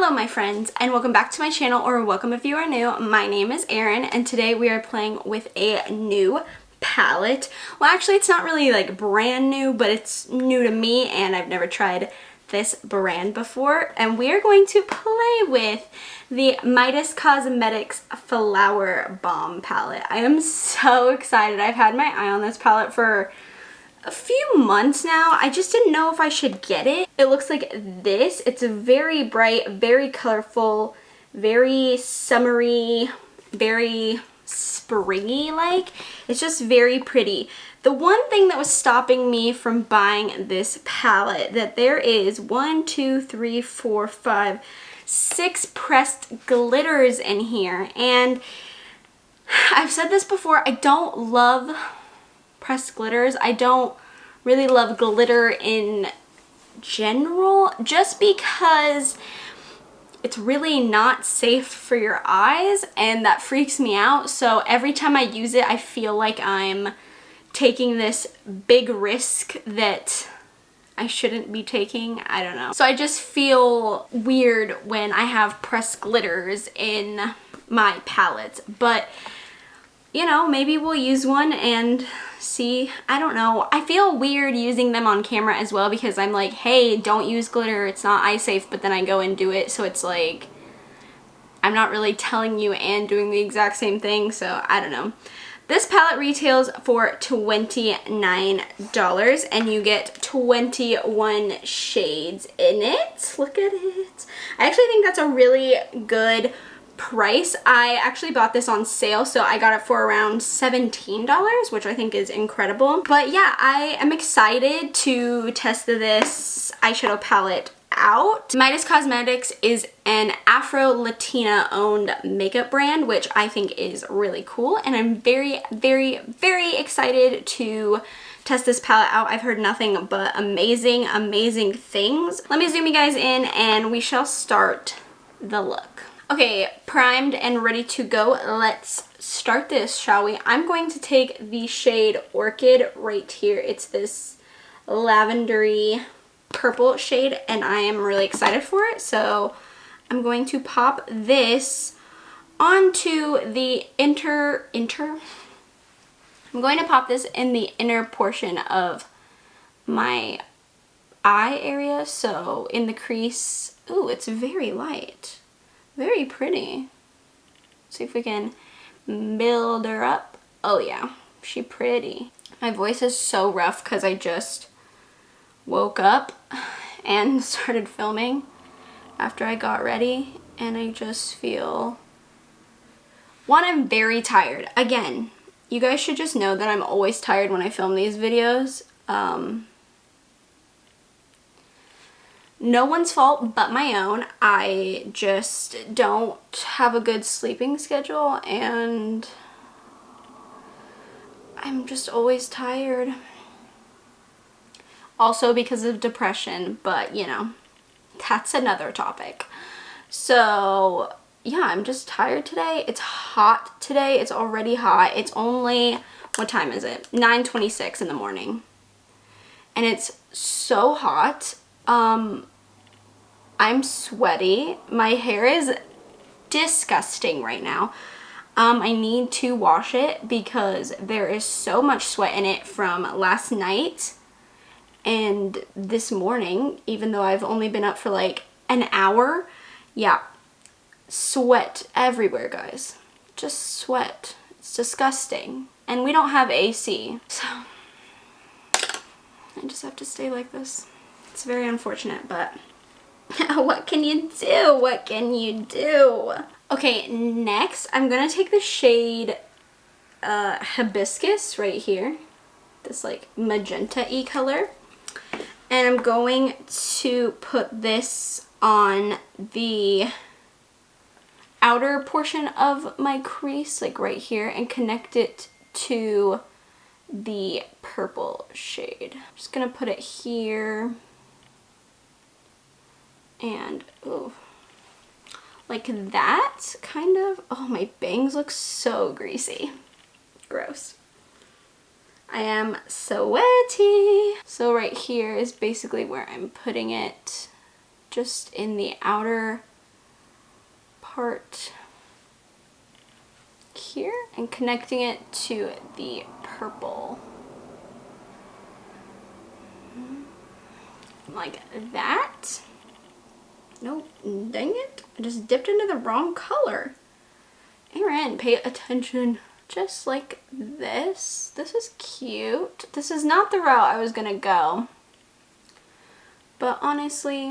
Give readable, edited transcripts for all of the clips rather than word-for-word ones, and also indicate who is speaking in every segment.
Speaker 1: Hello my friends, and welcome back to my channel, or welcome if you are new. My name is Erin, and today we are playing with a new palette. Well, actually it's not really like brand new, but it's new to me and I've never tried this brand before. And we are going to play with the Midas Cosmetics Flower Bomb palette. I am so excited. I've had my eye on this palette for a few months now. I just didn't know if I should get it. It looks like this. It's a very bright, very colorful, very summery, very springy like. It's just very pretty. The one thing that was stopping me from buying this palette, that there is 6 pressed glitters in here, and I've said this before, I don't love pressed glitters. I don't really love glitter in general, just because it's really not safe for your eyes and that freaks me out. So every time I use it, I feel like I'm taking this big risk that I shouldn't be taking. I don't know. So I just feel weird when I have pressed glitters in my palettes, but you know, maybe we'll use one and see. I don't know. I feel weird using them on camera as well because I'm like, hey, don't use glitter, it's not eye safe, but then I go and do it, so it's like I'm not really telling you and doing the exact same thing, so I don't know. This palette retails for $29 and you get 21 shades in it. Look at it. I actually think that's a really good price. I actually bought this on sale, so I got it for around $17, which I think is incredible. But yeah, I am excited to test this eyeshadow palette out. Midas Cosmetics is an Afro-Latina owned makeup brand, which I think is really cool, and I'm very, very, very excited to test this palette out. I've heard nothing but amazing, amazing things. Let me zoom you guys in and we shall start the look. Okay, primed and ready to go. Let's start this, shall we? I'm going to take the shade Orchid right here. It's this lavendery purple shade and I am really excited for it. So I'm going to pop this onto the I'm going to pop this in the inner portion of my eye area, so in the crease. Ooh, it's very light. Very pretty. See if we can build her up. Oh yeah, she pretty. My voice is so rough because I just woke up and started filming after I got ready, and I just feel, one, I'm very tired. Again, you guys should just know that I'm always tired when I film these videos. No one's fault but my own. I just don't have a good sleeping schedule and I'm just always tired. Also because of depression, but you know, that's another topic. So yeah, I'm just tired today. It's hot today. It's already hot. It's only, what time is it? 9:26 in the morning. And it's so hot. I'm sweaty. My hair is disgusting right now. I need to wash it because there is so much sweat in it from last night and this morning, even though I've only been up for like an hour. Yeah, sweat everywhere, guys. Just sweat. It's disgusting. And we don't have AC, so I just have to stay like this. It's very unfortunate, but what can you do? What can you do? Okay, next I'm gonna take the shade Hibiscus right here, this like magenta-y color, and I'm going to put this on the outer portion of my crease, like right here, and connect it to the purple shade. I'm just gonna put it here. And, ooh, like that, kind of. Oh, my bangs look so greasy. Gross. I am sweaty. So right here is basically where I'm putting it, just in the outer part here and connecting it to the purple. Like that. Nope, dang it. I just dipped into the wrong color. Aaron, pay attention. Just like this. This is cute. This is not the route I was gonna go. But honestly,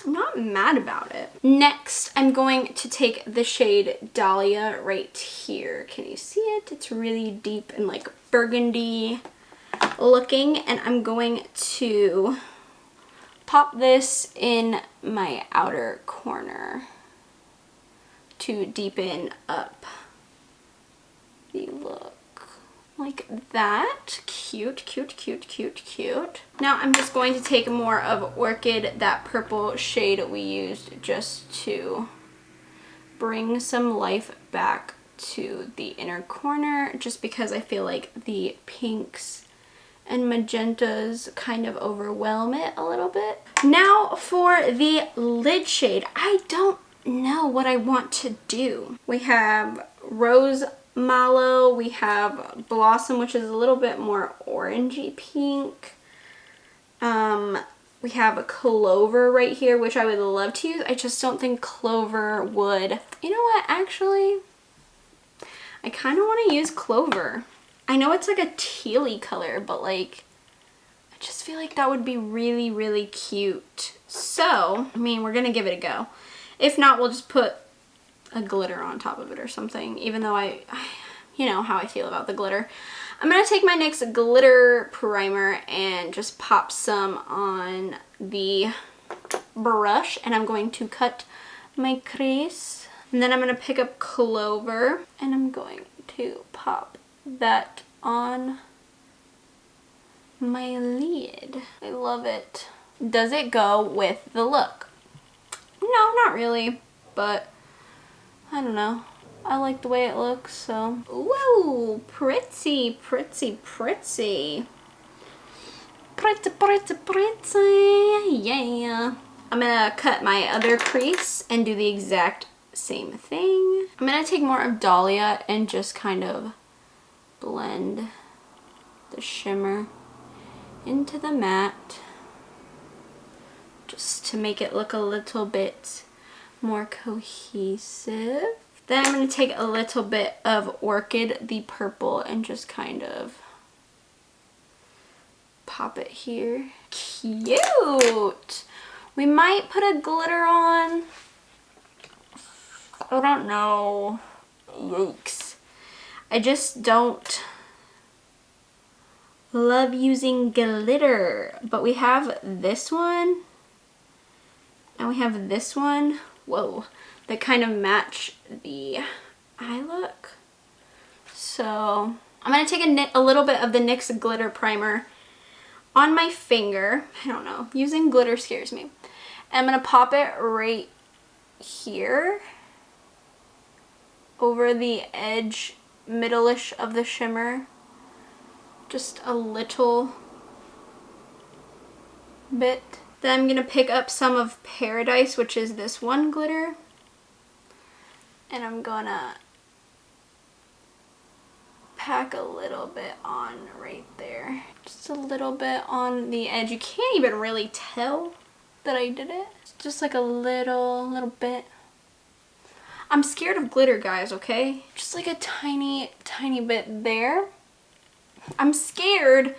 Speaker 1: I'm not mad about it. Next, I'm going to take the shade Dahlia right here. Can you see it? It's really deep and like burgundy looking, and I'm going to pop this in my outer corner to deepen up the look. Like that. Cute, cute, cute, cute, cute. Now I'm just going to take more of Orchid, that purple shade we used, just to bring some life back to the inner corner, just because I feel like the pinks and magentas kind of overwhelm it a little bit. Now for the lid shade, I don't know what I want to do. We have Rose Mallow, we have Blossom, which is a little bit more orangey pink. We have a Clover right here, which I would love to use. I just don't think Clover would. You know what, actually, I kind of want to use Clover. I know it's like a tealy color, but like, I just feel like that would be really, really cute. So, I mean, we're gonna give it a go. If not, we'll just put a glitter on top of it or something, even though I you know how I feel about the glitter. I'm gonna take my NYX glitter primer and just pop some on the brush, and I'm going to cut my crease. And then I'm gonna pick up Clover and I'm going to pop that on my lid. I love it. Does it go with the look? No, not really, but I don't know. I like the way it looks, so. Whoa, pretty, pretty, pretty. Pretty, pretty, pretty, yeah. I'm gonna cut my other crease and do the exact same thing. I'm gonna take more of Dahlia and just kind of blend the shimmer into the matte, just to make it look a little bit more cohesive. Then I'm going to take a little bit of Orchid, the purple, and just kind of pop it here. Cute! We might put a glitter on. I don't know. Yikes. I just don't love using glitter. But we have this one. And we have this one. Whoa. That kind of match the eye look. So I'm going to take a little bit of the NYX glitter primer on my finger. I don't know. Using glitter scares me. And I'm going to pop it right here over the edge, middle-ish of the shimmer. Just a little bit. Then I'm going to pick up some of Paradise, which is this one glitter. And I'm gonna pack a little bit on right there. Just a little bit on the edge. You can't even really tell that I did it. It's just like a little bit. I'm scared of glitter, guys, okay? Just like a tiny, tiny bit there. I'm scared.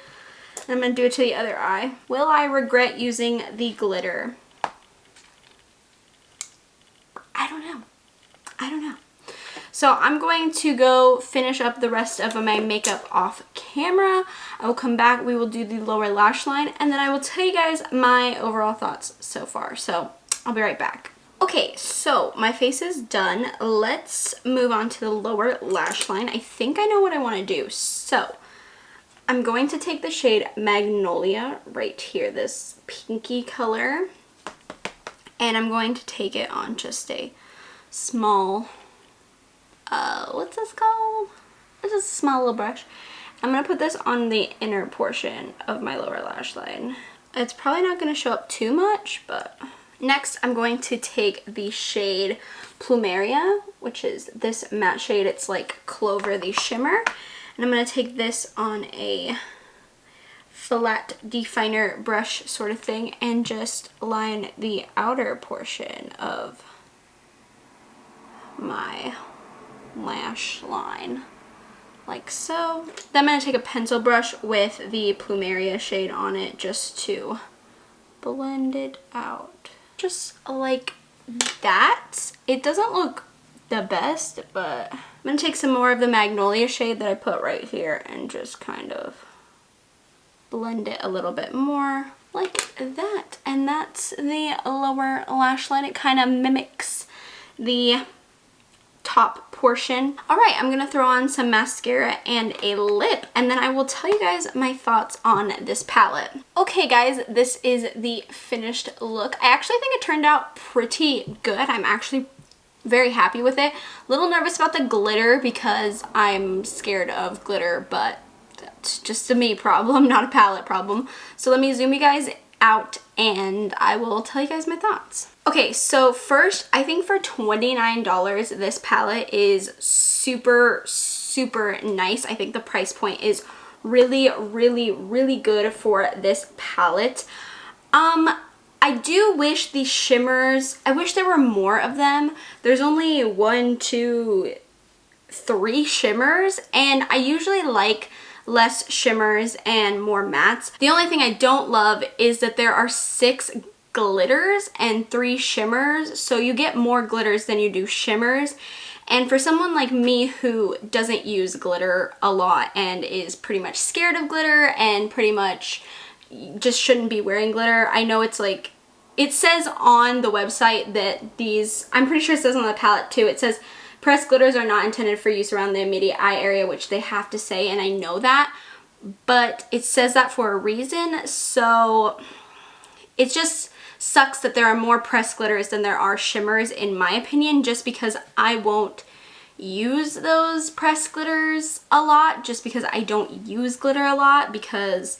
Speaker 1: I'm gonna do it to the other eye. Will I regret using the glitter? I don't know. I don't know. So I'm going to go finish up the rest of my makeup off camera. I will come back, we will do the lower lash line, and then I will tell you guys my overall thoughts so far. So I'll be right back. Okay, so my face is done. Let's move on to the lower lash line. I think I know what I want to do. So I'm going to take the shade Magnolia right here, this pinky color, and I'm going to take it on just a small, what's this called? It's just a small little brush. I'm going to put this on the inner portion of my lower lash line. It's probably not going to show up too much, but Next, I'm going to take the shade Plumeria, which is this matte shade. It's like Clover, the shimmer. And I'm going to take this on a flat definer brush sort of thing and just line the outer portion of my lash line like so. Then I'm going to take a pencil brush with the Plumeria shade on it just to blend it out. Just like that. It doesn't look the best, but I'm going to take some more of the Magnolia shade that I put right here and just kind of blend it a little bit more like that. And that's the lower lash line. It kind of mimics the top portion. Alright, I'm gonna throw on some mascara and a lip, and then I will tell you guys my thoughts on this palette. Okay guys, this is the finished look. I actually think it turned out pretty good. I'm actually very happy with it. A little nervous about the glitter because I'm scared of glitter, but that's just a me problem, not a palette problem. So let me zoom you guys out and I will tell you guys my thoughts. Okay, so first, I think for $29, this palette is super, super nice. I think the price point is really, really, really good for this palette. I do wish the shimmers, I wish there were more of them. There's only 1, 2, 3 shimmers, and I usually like less shimmers and more mattes. The only thing I don't love is that there are 6 glitters and 3 shimmers, so you get more glitters than you do shimmers. And for someone like me who doesn't use glitter a lot and is pretty much scared of glitter and pretty much just shouldn't be wearing glitter, I know it's like, it says on the website that these, I'm pretty sure it says on the palette too, it says pressed glitters are not intended for use around the immediate eye area, which they have to say, and I know that, but it says that for a reason. So it just sucks that there are more pressed glitters than there are shimmers, in my opinion, just because I won't use those pressed glitters a lot, just because I don't use glitter a lot, because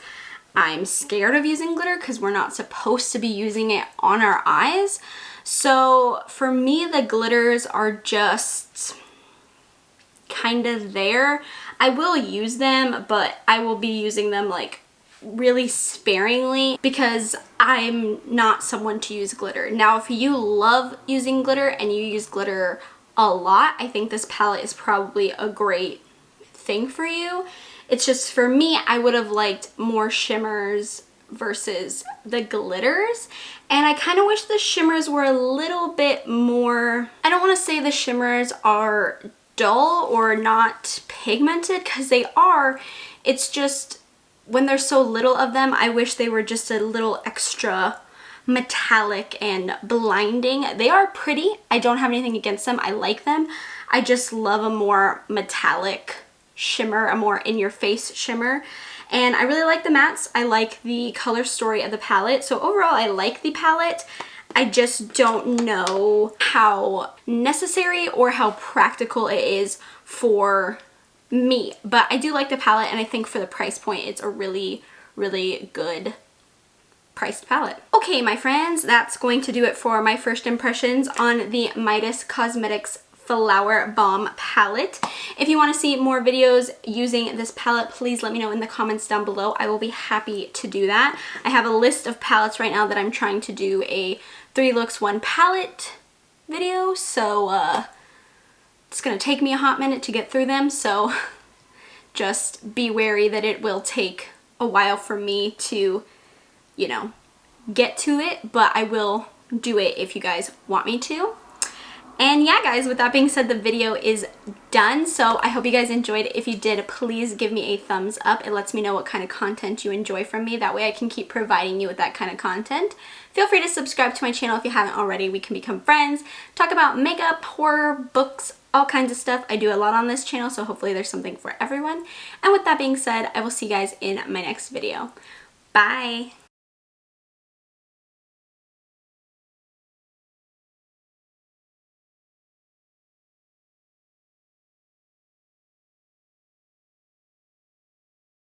Speaker 1: I'm scared of using glitter because we're not supposed to be using it on our eyes. So for me, the glitters are just kind of there. I will use them, but I will be using them like really sparingly because I'm not someone to use glitter. Now, if you love using glitter and you use glitter a lot, I think this palette is probably a great thing for you. It's just for me, I would have liked more shimmers versus the glitters, and I kind of wish the shimmers were a little bit more, I don't want to say the shimmers are dull or not pigmented, because they are. It's just when there's so little of them, I wish they were just a little extra metallic and blinding. They are pretty. I don't have anything against them. I like them. I just love a more metallic shimmer, a more in-your-face shimmer. And I really like the mattes. I like the color story of the palette. So overall, I like the palette. I just don't know how necessary or how practical it is for me. But I do like the palette, and I think for the price point, it's a really, really good priced palette. Okay, my friends, that's going to do it for my first impressions on the Midas Cosmetics Flower Bomb palette. If you want to see more videos using this palette, please let me know in the comments down below. I will be happy to do that. I have a list of palettes right now that I'm trying to do a 3 looks 1 palette video, so it's gonna take me a hot minute to get through them, so just be wary that it will take a while for me to, you know, get to it, but I will do it if you guys want me to. And yeah, guys, with that being said, the video is done. So I hope you guys enjoyed it. If you did, please give me a thumbs up. It lets me know what kind of content you enjoy from me. That way I can keep providing you with that kind of content. Feel free to subscribe to my channel if you haven't already. We can become friends, talk about makeup, horror, books, all kinds of stuff. I do a lot on this channel, so hopefully there's something for everyone. And with that being said, I will see you guys in my next video. Bye!